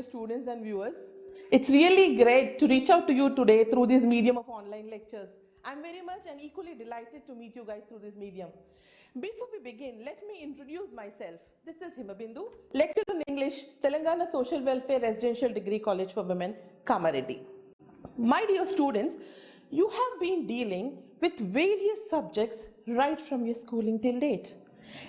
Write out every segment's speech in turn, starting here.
dear students and viewers. It's really great to reach out to you today through this medium of online lectures. I'm very much and equally delighted to meet you guys through this medium. Before we begin, let me introduce myself. This is Himabindu, lecturer in English, Telangana Social Welfare Residential Degree College for Women, Kamareddy. My dear students, you have been dealing with various subjects right from your schooling till date.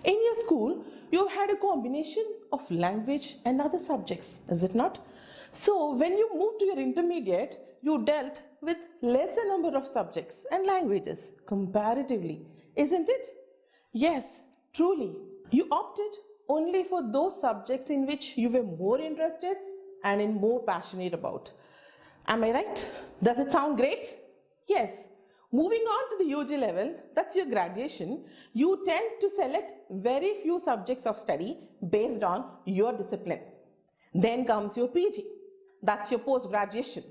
In your school, you have had a combination of language and other subjects, is it not? So when you moved to your intermediate, you dealt with lesser number of subjects and languages comparatively, isn't it? Yes, truly. You opted only for those subjects in which you were more interested and in more passionate about. Am I right? Does it sound great? Yes. Moving on to the UG level, that's your graduation, you tend to select very few subjects of study based on your discipline. Then comes your PG, that's your post-graduation.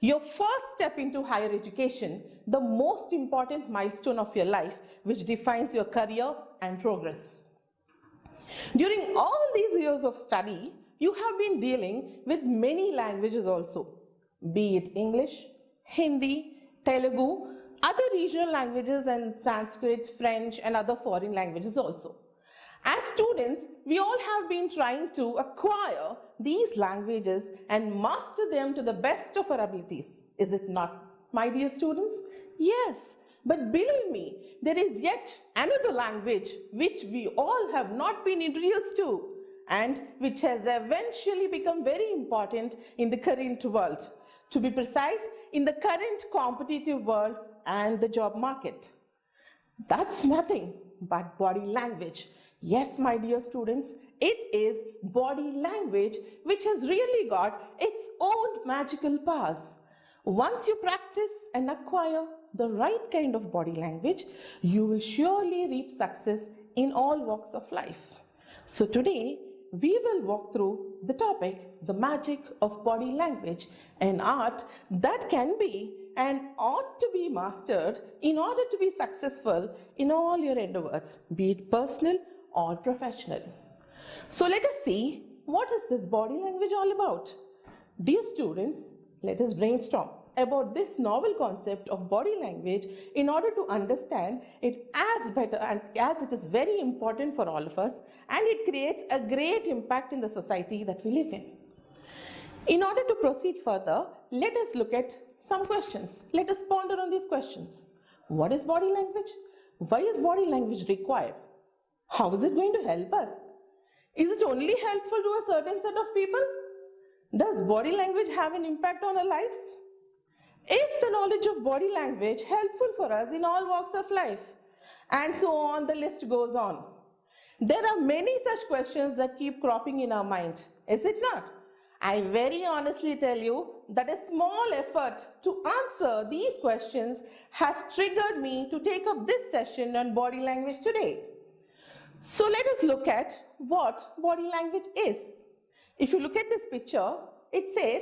Your first step into higher education, the most important milestone of your life, which defines your career and progress. During all these years of study, you have been dealing with many languages also, be it English, Hindi, Telugu, other regional languages and Sanskrit, French and other foreign languages also. As students, we all have been trying to acquire these languages and master them to the best of our abilities. Is it not, my dear students? Yes, but believe me, there is yet another language which we all have not been introduced to and which has eventually become very important in the current world. To be precise, in the current competitive world and the job market. That's nothing but body language. Yes, my dear students, it is body language which has really got its own magical powers. Once you practice and acquire the right kind of body language, you will surely reap success in all walks of life. So today, we will walk through the topic, the magic of body language, an art that can be and ought to be mastered in order to be successful in all your endeavors, be it personal or professional. So let us see, what is this body language all about? Dear students, let us brainstorm about this novel concept of body language in order to understand it as better and as it is very important for all of us and it creates a great impact in the society that we live in. In order to proceed further, let us look at some questions. Let us ponder on these questions. What is body language? Why is body language required? How is it going to help us? Is it only helpful to a certain set of people? Does body language have an impact on our lives? Is the knowledge of body language helpful for us in all walks of life? And so on, the list goes on. There are many such questions that keep cropping in our mind, is it not? I very honestly tell you that a small effort to answer these questions has triggered me to take up this session on body language today. So let us look at what body language is. If you look at this picture, it says,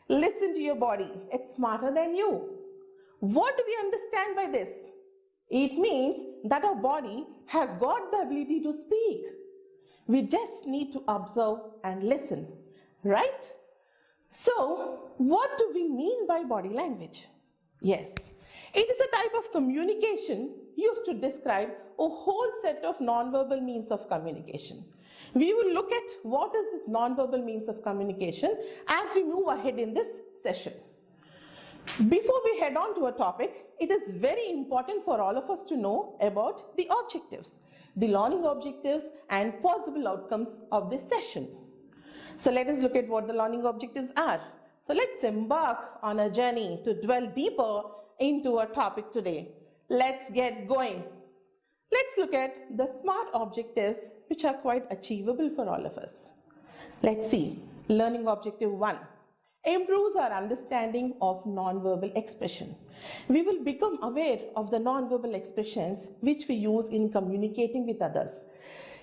listen to your body, it's smarter than you. What do we understand by this? It means that our body has got the ability to speak. We just need to observe and listen, right? So, what do we mean by body language? Yes, it is a type of communication used to describe a whole set of non-verbal means of communication. We will look at what is this non-verbal means of communication as we move ahead in this session. Before we head on to a topic, it is very important for all of us to know about the objectives, the learning objectives and possible outcomes of this session. So let us look at what the learning objectives are. So let's embark on a journey to dwell deeper into our topic today. Let's get going. Let's look at the SMART objectives which are quite achievable for all of us. Let's see. Learning objective 1 improves our understanding of non-verbal expression. We will become aware of the non-verbal expressions which we use in communicating with others.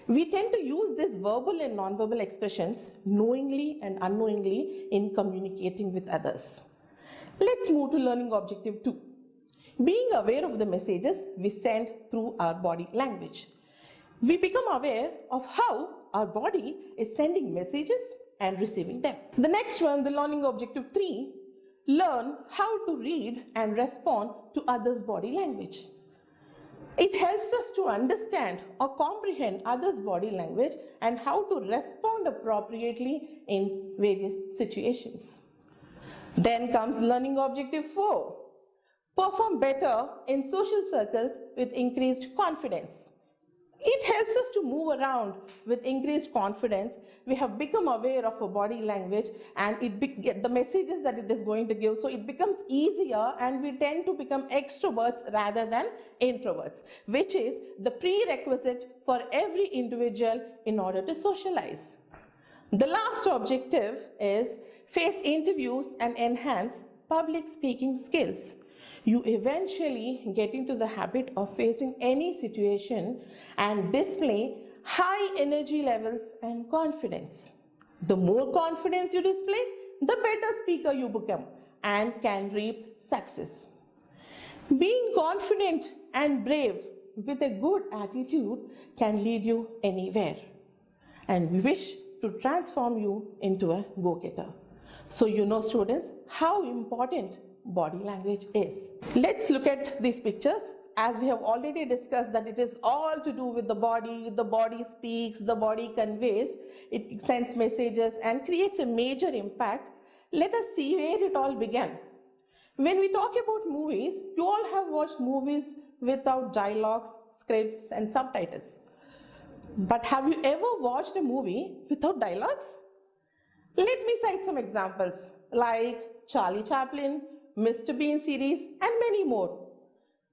We tend to use these verbal and non-verbal expressions knowingly and unknowingly in communicating with others. Let's move to learning objective 2. Being aware of the messages we send through our body language. We become aware of how our body is sending messages and receiving them. The next one, the learning objective 3, learn how to read and respond to others' body language. It helps us to understand or comprehend others' body language and how to respond appropriately in various situations. Then comes learning objective 4. Perform better in social circles with increased confidence. It helps us to move around with increased confidence. We have become aware of our body language and the messages that it is going to give. So it becomes easier and we tend to become extroverts rather than introverts, which is the prerequisite for every individual in order to socialize. The last objective is face interviews and enhance public speaking skills. You eventually get into the habit of facing any situation and display high energy levels and confidence. The more confidence you display, the better speaker you become and can reap success. Being confident and brave with a good attitude can lead you anywhere, and we wish to transform you into a go-getter. So you know, students, how important body language is. Let's look at these pictures. As we have already discussed that it is all to do with the body speaks, the body conveys, it sends messages and creates a major impact. Let us see where it all began. When we talk about movies, you all have watched movies without dialogues, scripts and subtitles. But have you ever watched a movie without dialogues? Let me cite some examples like Charlie Chaplin, Mr. Bean series and many more.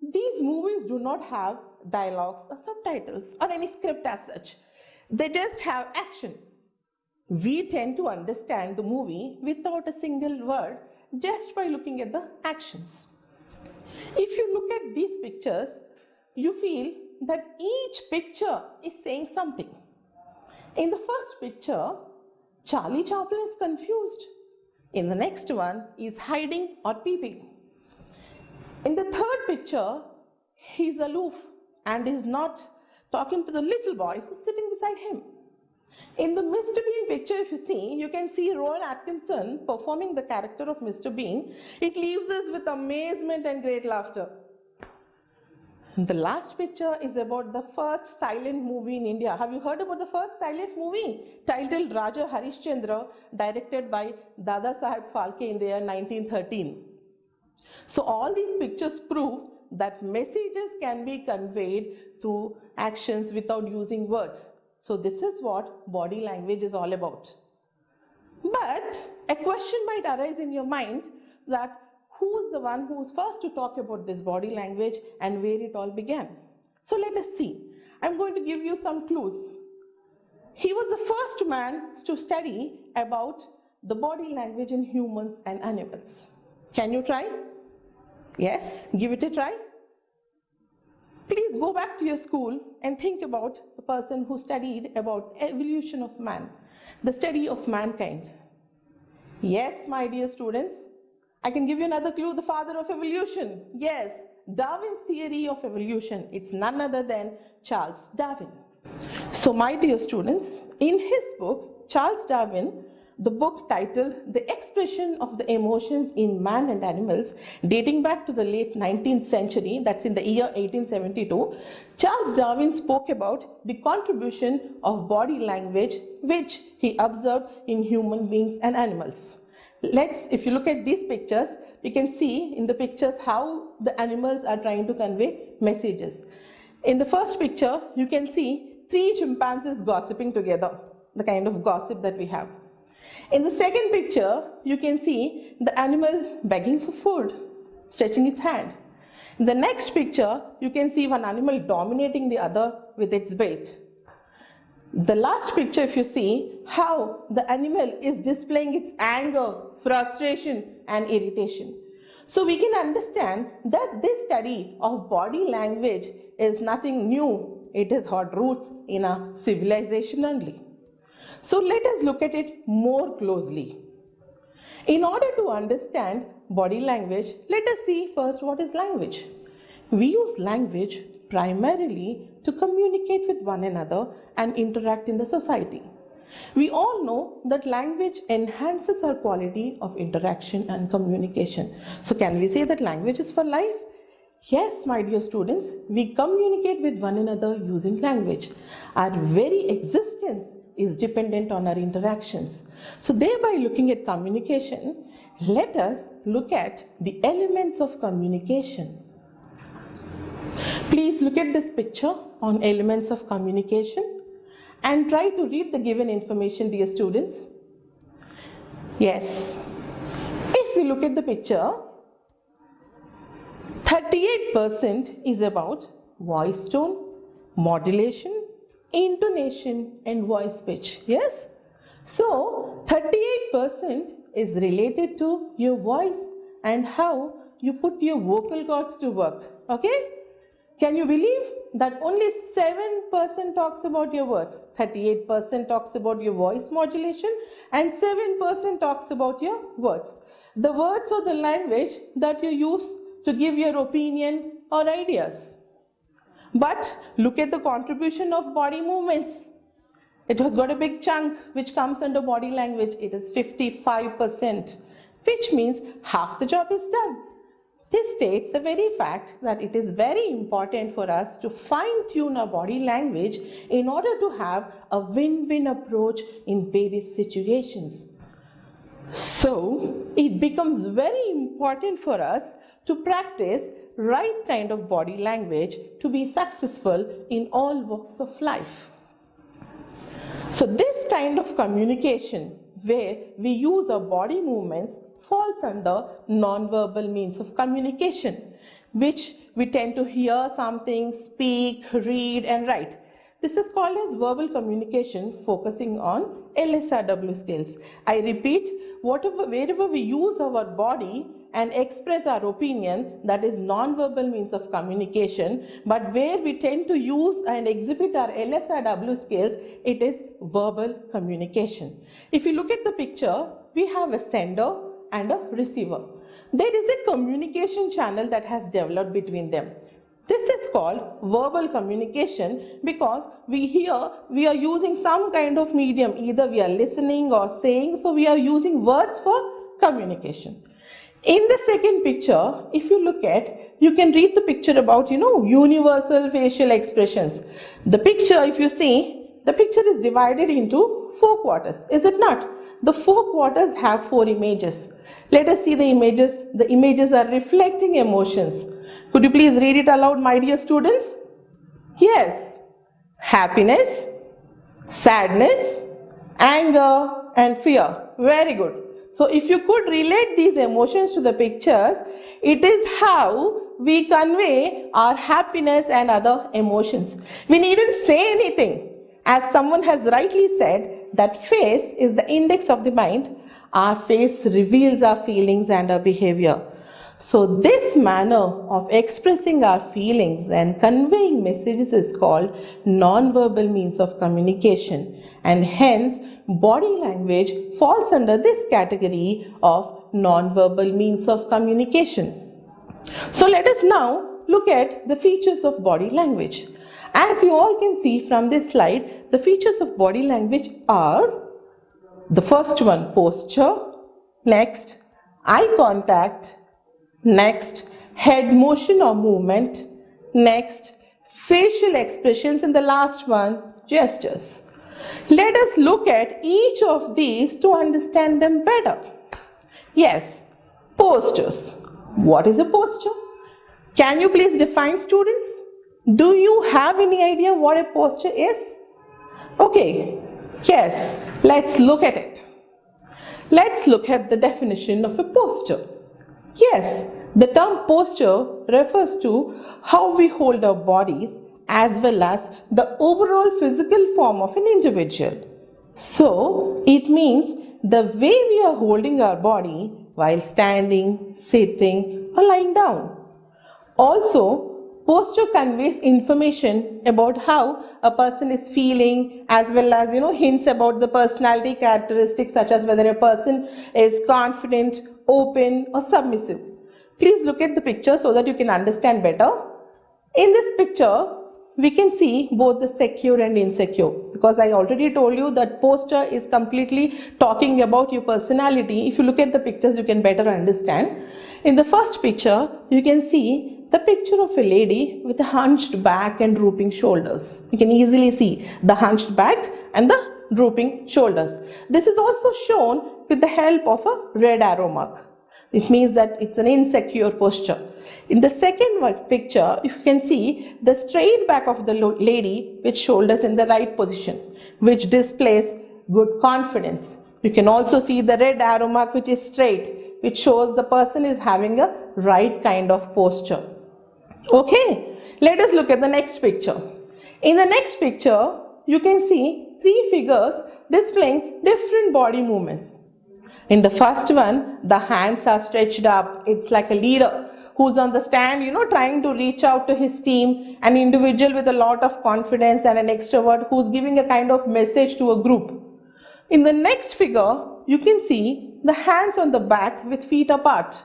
These movies do not have dialogues or subtitles or any script as such. They just have action. We tend to understand the movie without a single word just by looking at the actions. If you look at these pictures, you feel that each picture is saying something. In the first picture, Charlie Chaplin is confused. In the next one, he is hiding or peeping. In the third picture, he is aloof and is not talking to the little boy who is sitting beside him. In the Mr. Bean picture, if you see, you can see Rowan Atkinson performing the character of Mr. Bean. It leaves us with amazement and great laughter. The last picture is about the first silent movie in India. Have you heard about the first silent movie? Titled Raja Harishchandra, directed by Dada Saheb Phalke in the year 1913. So all these pictures prove that messages can be conveyed through actions without using words. So this is what body language is all about. But a question might arise in your mind that who's the one who's first to talk about this body language and where it all began? So let us see. I'm going to give you some clues. He was the first man to study about the body language in humans and animals. Can you try? Yes, give it a try. Please go back to your school and think about the person who studied about evolution of man, the study of mankind. Yes, my dear students, I can give you another clue, the father of evolution. Yes, Darwin's theory of evolution. It's none other than Charles Darwin. So my dear students, in his book, Charles Darwin, the book titled The Expression of the Emotions in Man and Animals, dating back to the late 19th century, that's in the year 1872, Charles Darwin spoke about the contribution of body language which he observed in human beings and animals. If you look at these pictures, you can see in the pictures how the animals are trying to convey messages. In the first picture, you can see 3 chimpanzees gossiping together, the kind of gossip that we have. In the second picture, you can see the animal begging for food, stretching its hand. In the next picture, you can see one animal dominating the other with its belt. The last picture, if you see how the animal is displaying its anger, frustration and irritation. So we can understand that this study of body language is nothing new. It has had roots in our civilization only. So let us look at it more closely. In order to understand body language, let us see first what is language. We use language primarily to communicate with one another and interact in the society. We all know that language enhances our quality of interaction and communication. So can we say that language is for life? Yes, my dear students, we communicate with one another using language. Our very existence is dependent on our interactions. So thereby looking at communication, let us look at the elements of communication. Please look at this picture on elements of communication and try to read the given information, dear students. Yes, if we look at the picture, 38% is about voice tone, modulation, intonation and voice pitch. Yes? So 38% is related to your voice and how you put your vocal cords to work. Okay? Can you believe that only 7% talks about your words? 38% talks about your voice modulation and 7% talks about your words. The words or the language that you use to give your opinion or ideas. But look at the contribution of body movements. It has got a big chunk which comes under body language. It is 55%, which means half the job is done. This states the very fact that it is very important for us to fine-tune our body language in order to have a win-win approach in various situations. So, it becomes very important for us to practice right kind of body language to be successful in all walks of life. So, this kind of communication where we use our body movements falls under non-verbal means of communication, which we tend to hear something, speak, read and write. This is called as verbal communication focusing on LSRW skills. I repeat, wherever we use our body and express our opinion, that is non-verbal means of communication, but where we tend to use and exhibit our LSRW skills, it is verbal communication. If you look at the picture, we have a sender and a receiver. There is a communication channel that has developed between them. This is called verbal communication because we are using some kind of medium, either we are listening or saying, so we are using words for communication. In the second picture, if you look at, you can read the picture about, universal facial expressions. The picture, if you see, the picture is divided into 4 quarters, is it not? The 4 quarters have 4 images. Let us see the images. The images are reflecting emotions. Could you please read it aloud, my dear students? Yes. Happiness, sadness, anger and fear. Very good. So if you could relate these emotions to the pictures, it is how we convey our happiness and other emotions. We needn't say anything. As someone has rightly said, that face is the index of the mind. Our face reveals our feelings and our behavior. So this manner of expressing our feelings and conveying messages is called non-verbal means of communication, and hence body language falls under this category of non-verbal means of communication. So let us now look at the features of body language. As you all can see from this slide, the features of body language are the first one, posture, next eye contact, next head motion or movement, next facial expressions, and the last one, gestures. Let us look at each of these to understand them better. Yes, postures. What is a posture? Can you please define, students? Do you have any idea what a posture is? Okay, yes, let's look at it. Let's look at the definition of a posture. Yes, the term posture refers to how we hold our bodies as well as the overall physical form of an individual. So, it means the way we are holding our body while standing, sitting or lying down. Also, posture conveys information about how a person is feeling as well as hints about the personality characteristics such as whether a person is confident, open or submissive. Please look at the picture so that you can understand better. In this picture, we can see both the secure and insecure. because I already told you that posture is completely talking about your personality. If you look at the pictures, you can better understand. In the first picture, you can see the picture of a lady with a hunched back and drooping shoulders. You can easily see the hunched back and the drooping shoulders. This is also shown with the help of a red arrow mark. It means that it's an insecure posture. In the second picture, you can see the straight back of the lady with shoulders in the right position, which displays good confidence. You can also see the red arrow mark which is straight, which shows the person is having a right kind of posture. Okay, let us look at the next picture. In the next picture, you can see three figures displaying different body movements. In the first one, the hands are stretched up. It's like a leader who's on the stand, trying to reach out to his team, an individual with a lot of confidence and an extrovert who's giving a kind of message to a group. In the next figure, you can see the hands on the back with feet apart.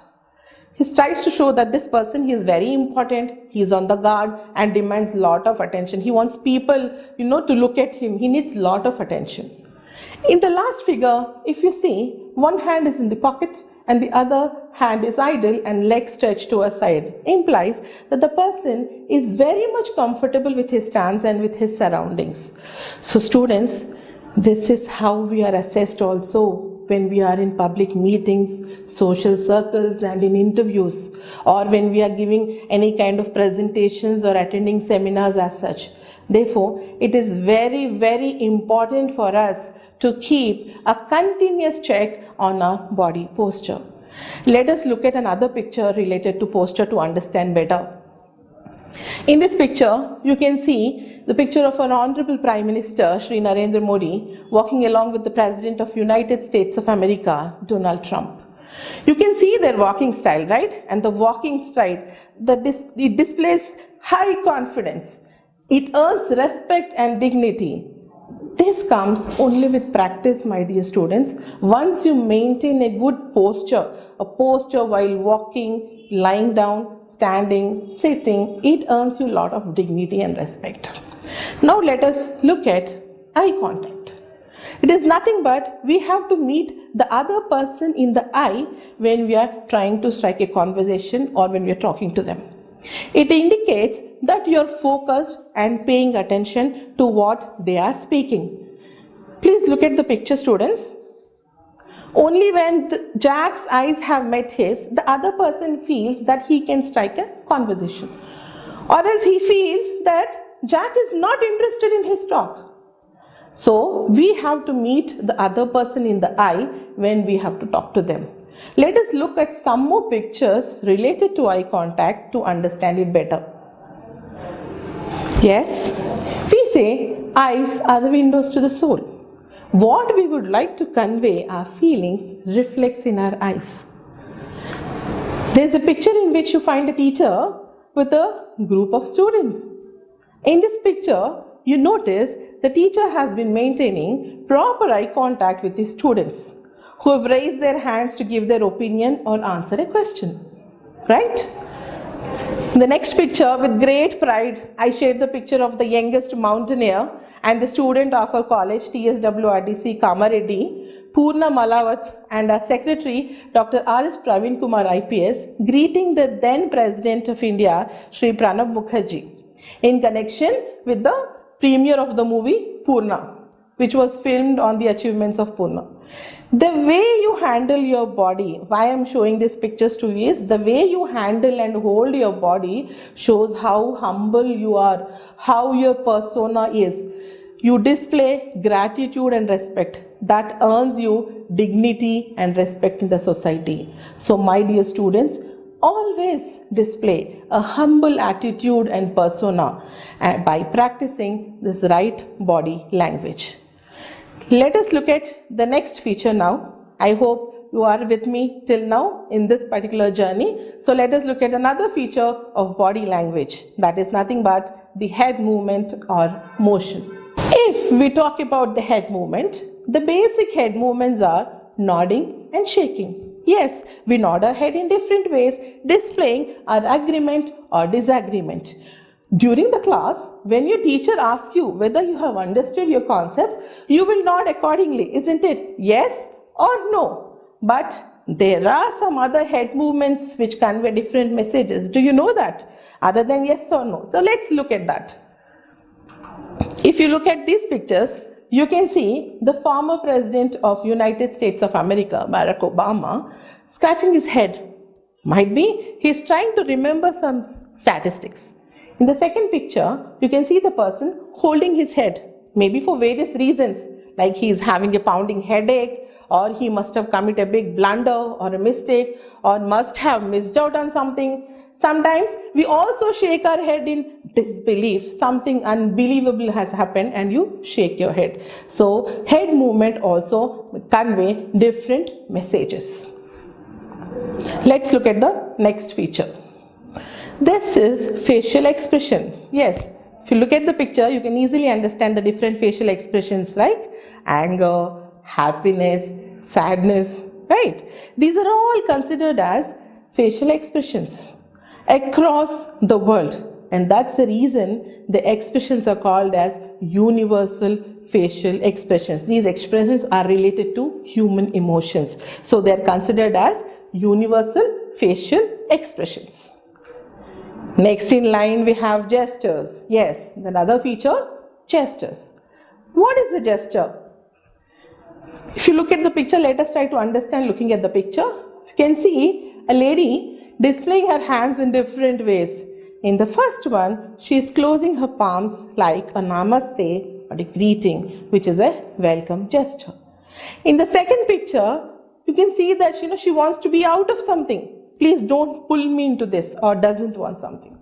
He tries to show that this person, he is very important, he is on the guard and demands a lot of attention. He wants people, to look at him. He needs a lot of attention. In the last figure, if you see, one hand is in the pocket and the other hand is idle and legs stretched to a side, implies that the person is very much comfortable with his stance and with his surroundings. So students, this is how we are assessed also when we are in public meetings, social circles and in interviews, or when we are giving any kind of presentations or attending seminars as such. Therefore, it is very, very important for us to keep a continuous check on our body posture. Let us look at another picture related to posture to understand better. In this picture, you can see the picture of our Honorable Prime Minister, Shri Narendra Modi, walking along with the President of United States of America, Donald Trump. You can see their walking style, right? And the walking style, it displays high confidence. It earns respect and dignity. This comes only with practice, my dear students. Once you maintain a good posture, a posture while walking, lying down, standing, sitting, it earns you a lot of dignity and respect. Now let us look at eye contact. It is nothing but we have to meet the other person in the eye when we are trying to strike a conversation or when we are talking to them. It indicates that you are focused and paying attention to what they are speaking. Please look at the picture, students. Only when Jack's eyes have met his, the other person feels that he can strike a conversation. Or else he feels that Jack is not interested in his talk. So we have to meet the other person in the eye when we have to talk to them. Let us look at some more pictures related to eye contact to understand it better. Yes, we say eyes are the windows to the soul. What we would like to convey, our feelings, reflects in our eyes. There's a picture in which you find a teacher with a group of students. In this picture, you notice the teacher has been maintaining proper eye contact with his students who have raised their hands to give their opinion or answer a question, right? In the next picture, with great pride, I shared the picture of the youngest mountaineer and the student of our college, TSWRDC Kamareddy, Purna Malawat, and our secretary, Dr. R.S. Praveen Kumar IPS, greeting the then President of India, Shri Pranab Mukherjee, in connection with the premiere of the movie Purna, which was filmed on the achievements of Purna. The way you handle your body, why I am showing these pictures to you, is the way you handle and hold your body shows how humble you are, how your persona is. You display gratitude and respect that earns you dignity and respect in the society. So my dear students, always display a humble attitude and persona by practicing this right body language. Let us look at the next feature now. I hope you are with me till now in this particular journey. So let us look at another feature of body language, that is nothing but the head movement or motion. If we talk about the head movement, the basic head movements are nodding and shaking. Yes, we nod our head in different ways, displaying our agreement or disagreement. During the class, when your teacher asks you whether you have understood your concepts, you will nod accordingly, isn't it? Yes or no? But there are some other head movements which convey different messages. Do you know that? Other than yes or no. So let's look at that. If you look at these pictures, you can see the former president of United States of America, Barack Obama, scratching his head. Might be he's trying to remember some statistics. In the second picture, you can see the person holding his head, maybe for various reasons, like he's having a pounding headache, or he must have committed a big blunder or a mistake, or must have missed out on something. Sometimes we also shake our head in disbelief. Something unbelievable has happened and you shake your head. So head movement also convey different messages. Let's look at the next feature. This is facial expression. Yes, if you look at the picture, you can easily understand the different facial expressions like anger, happiness, sadness, right? These are all considered as facial expressions across the world. And that's the reason the expressions are called as universal facial expressions. These expressions are related to human emotions. So they are considered as universal facial expressions. Next in line we have gestures. Yes, another feature, gestures. What is a gesture? If you look at the picture, let us try to understand looking at the picture. You can see a lady displaying her hands in different ways. In the first one, she is closing her palms like a namaste or a greeting, which is a welcome gesture. In the second picture, you can see that she wants to be out of something. Please don't pull me into this, or doesn't want something.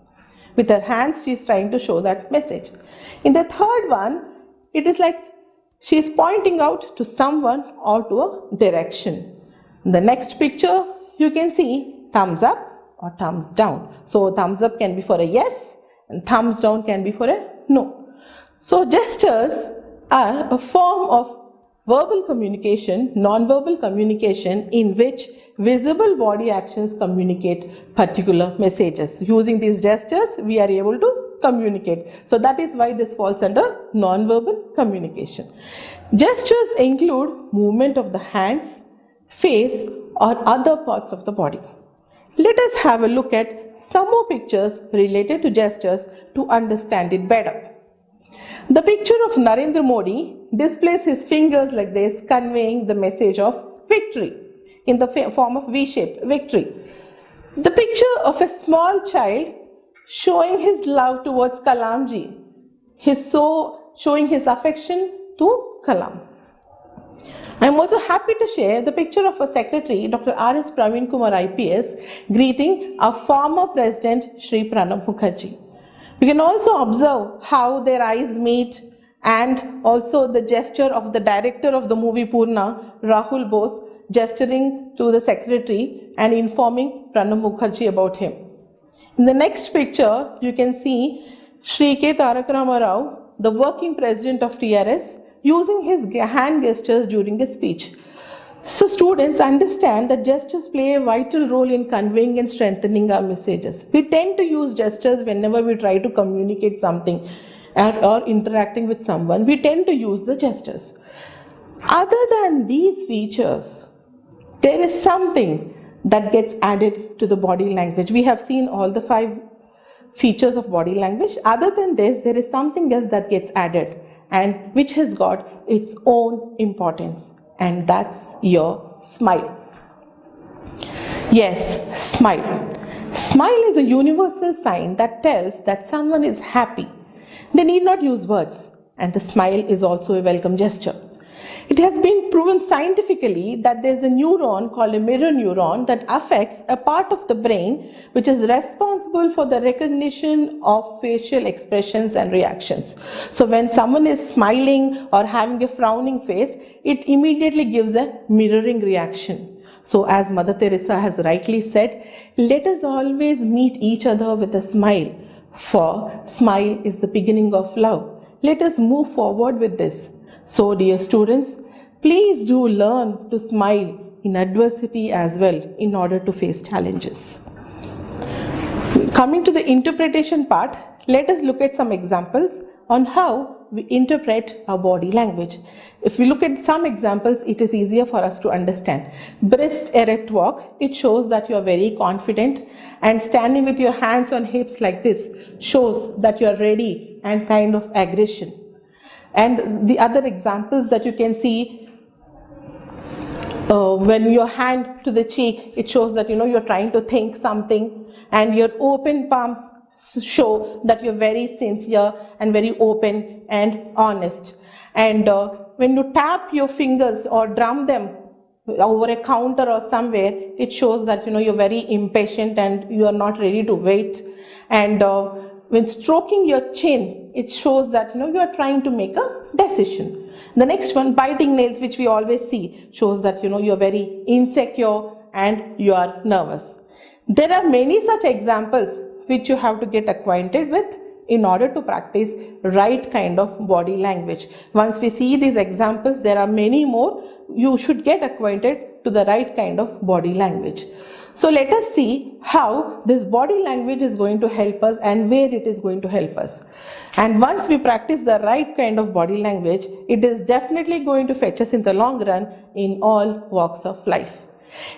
With her hands, she is trying to show that message. In the third one, it is like she is pointing out to someone or to a direction. In the next picture, you can see thumbs up or thumbs down. So thumbs up can be for a yes and thumbs down can be for a no. So gestures are a form of verbal communication, non-verbal communication in which visible body actions communicate particular messages. Using these gestures, we are able to communicate. So that is why this falls under non-verbal communication. Gestures include movement of the hands, face, or other parts of the body. Let us have a look at some more pictures related to gestures to understand it better. The picture of Narendra Modi displays his fingers like this, conveying the message of victory in the form of V-shaped victory. The picture of a small child showing his love towards Kalamji, showing his affection to Kalam. I am also happy to share the picture of a secretary, Dr. R.S. Praveen Kumar IPS, greeting our former president, Shri Pranab Mukherjee. You can also observe how their eyes meet, and also the gesture of the director of the movie Purna, Rahul Bose, gesturing to the secretary and informing Pranab Mukherjee about him. In the next picture, you can see Shri K. Tarak Rama Rao, the working president of TRS, using his hand gestures during a speech. So students understand that gestures play a vital role in conveying and strengthening our messages. We tend to use gestures whenever we try to communicate something or interacting with someone. We tend to use the gestures. Other than these features, there is something that gets added to the body language. We have seen all the 5 features of body language. Other than this, there is something else that gets added and which has got its own importance. And that's your smile. Yes, smile. Smile is a universal sign that tells that someone is happy. They need not use words, and the smile is also a welcome gesture. It has been proven scientifically that there is a neuron called a mirror neuron that affects a part of the brain which is responsible for the recognition of facial expressions and reactions. So when someone is smiling or having a frowning face, it immediately gives a mirroring reaction. So as Mother Teresa has rightly said, let us always meet each other with a smile, for smile is the beginning of love. Let us move forward with this. So dear students, please do learn to smile in adversity as well in order to face challenges. Coming to the interpretation part, let us look at some examples on how we interpret our body language. If we look at some examples, it is easier for us to understand. Breast erect walk, it shows that you are very confident, and standing with your hands on hips like this shows that you are ready and kind of aggression. And the other examples that you can see, when your hand to the cheek, it shows that you're trying to think something, and your open palms show that you're very sincere and very open and honest. And when you tap your fingers or drum them over a counter or somewhere, it shows that you're very impatient and you are not ready to wait. And when stroking your chin, it shows that you are trying to make a decision. The next one, biting nails, which we always see, shows that you're very insecure and you are nervous. There are many such examples which you have to get acquainted with in order to practice right kind of body language. Once we see these examples, there are many more. You should get acquainted to the right kind of body language. So let us see how this body language is going to help us and where it is going to help us. And once we practice the right kind of body language, it is definitely going to fetch us in the long run in all walks of life.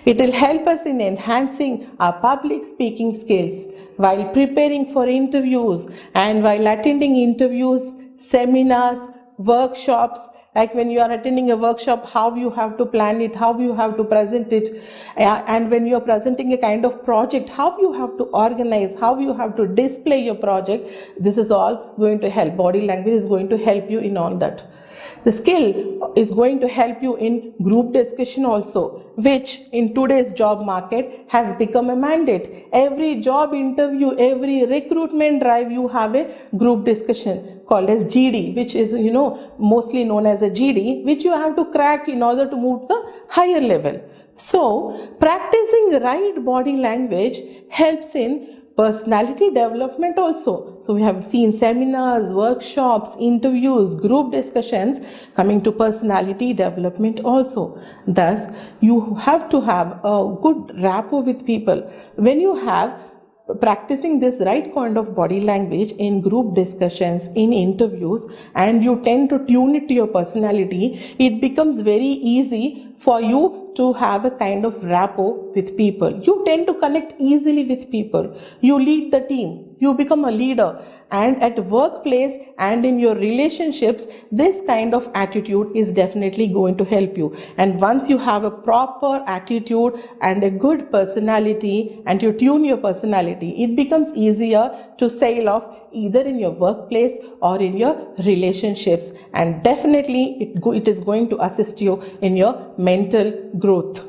It will help us in enhancing our public speaking skills while preparing for interviews and while attending interviews, seminars, workshops. Like when you are attending a workshop, how you have to plan it, how you have to present it, and when you are presenting a kind of project, how you have to organize, how you have to display your project. This is all going to help. Body language is going to help you in all that. The skill is going to help you in group discussion also, which in today's job market has become a mandate. Every job interview, every recruitment drive, you have a group discussion called as GD, which is mostly known as a GD, which you have to crack in order to move to the higher level. So practicing right body language helps in personality development also. So we have seen seminars, workshops, interviews, group discussions coming to personality development also. Thus, you have to have a good rapport with people. When you have practicing this right kind of body language in group discussions, in interviews, and you tend to tune it to your personality, it becomes very easy for you to have a kind of rapport with people. You tend to connect easily with people. You lead the team. You become a leader. And at workplace and in your relationships, this kind of attitude is definitely going to help you. And once you have a proper attitude and a good personality and you tune your personality, it becomes easier to sail off either in your workplace or in your relationships. And definitely it is going to assist you in your mental growth.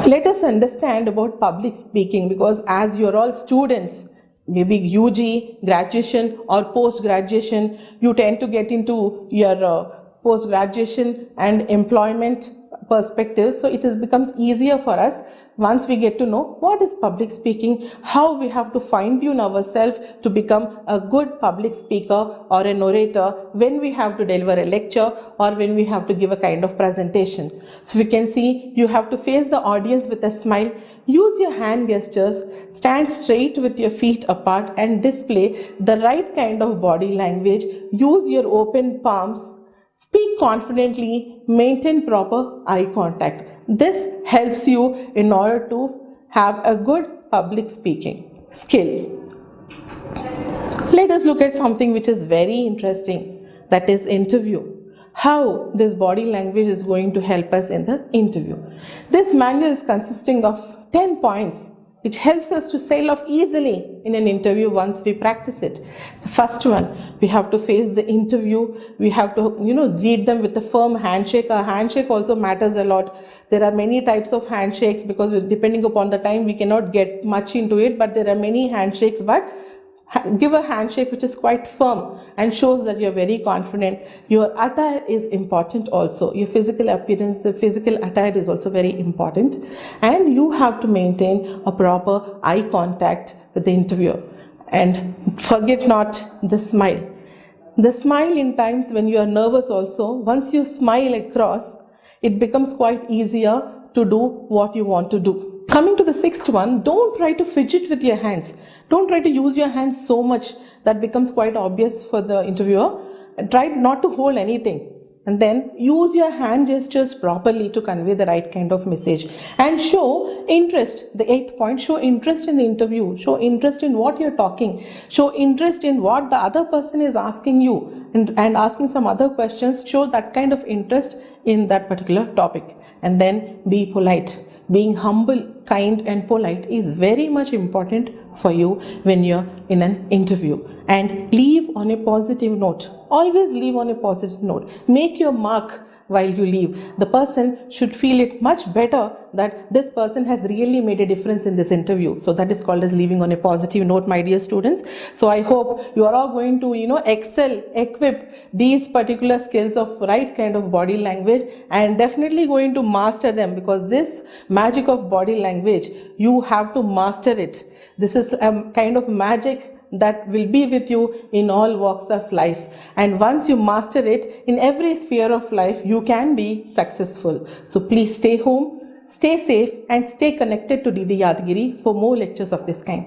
Let us understand about public speaking, because as you're all students, maybe UG, graduation or post-graduation, you tend to get into your post-graduation and employment perspectives. So it becomes easier for us once we get to know what is public speaking, how we have to fine-tune ourselves to become a good public speaker or an orator when we have to deliver a lecture or when we have to give a kind of presentation. So we can see you have to face the audience with a smile, use your hand gestures, stand straight with your feet apart and display the right kind of body language, use your open palms, speak confidently, maintain proper eye contact. This helps you in order to have a good public speaking skill. Let us look at something which is very interesting, that is interview. How this body language is going to help us in the interview. This manual is consisting of 10 points which helps us to sail off easily in an interview once we practice it. The first one, we have to face the interview. We have to, greet them with a firm handshake. A handshake also matters a lot. There are many types of handshakes because depending upon the time, we cannot get much into it, but there are many handshakes, but give a handshake which is quite firm and shows that you're very confident. Your attire is important also. Your physical appearance, the physical attire is also very important. And you have to maintain a proper eye contact with the interviewer. And forget not the smile. The smile in times when you are nervous also, once you smile across, it becomes quite easier to do what you want to do. Coming to the sixth one, don't try to fidget with your hands. Don't try to use your hands so much that becomes quite obvious for the interviewer. Try not to hold anything. And then use your hand gestures properly to convey the right kind of message. And show interest. The eighth point, show interest in the interview. Show interest in what you're talking. Show interest in what the other person is asking you and asking some other questions. Show that kind of interest in that particular topic. And then be polite. Being humble, kind and polite is very much important for you when you're in an interview. And leave on a positive note. Always leave on a positive note. Make your mark while you leave. The person should feel it much better that this person has really made a difference in this interview. So that is called as leaving on a positive note, my dear students. So I hope you are all going to, excel, equip these particular skills of right kind of body language and definitely going to master them, because this magic of body language, you have to master it. This is a kind of magic that will be with you in all walks of life. And once you master it in every sphere of life, you can be successful. So please stay home, stay safe and stay connected to Didi Yadagiri for more lectures of this kind.